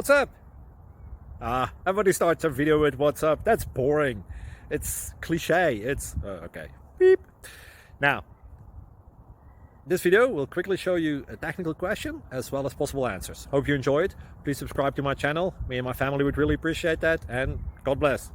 what's up? Everybody starts a video with what's up. That's boring. It's cliche. It's okay. Beep. Now, this video will quickly show you a technical question as well as possible answers. Hope you enjoyed. Please subscribe to my channel. Me and my family would really appreciate that, and God bless.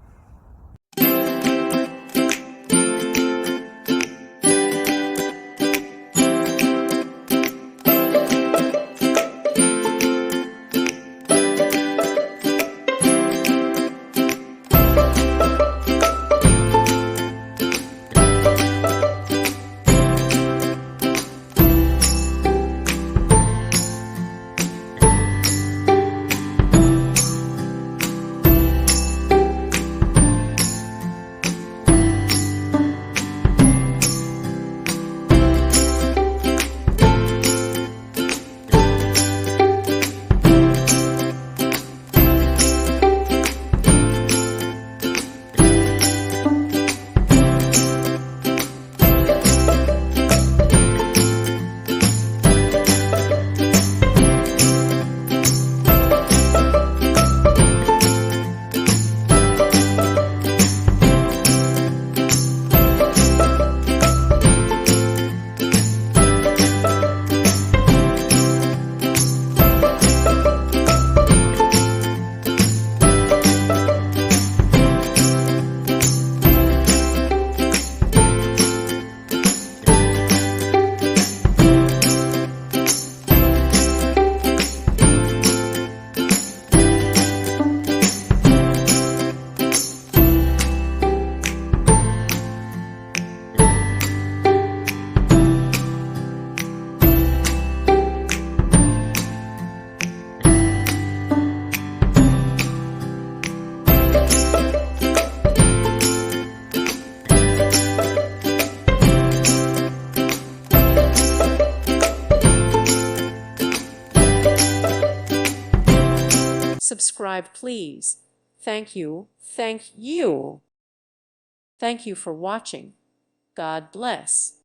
Subscribe, please. Thank you. Thank you. Thank you for watching. God bless.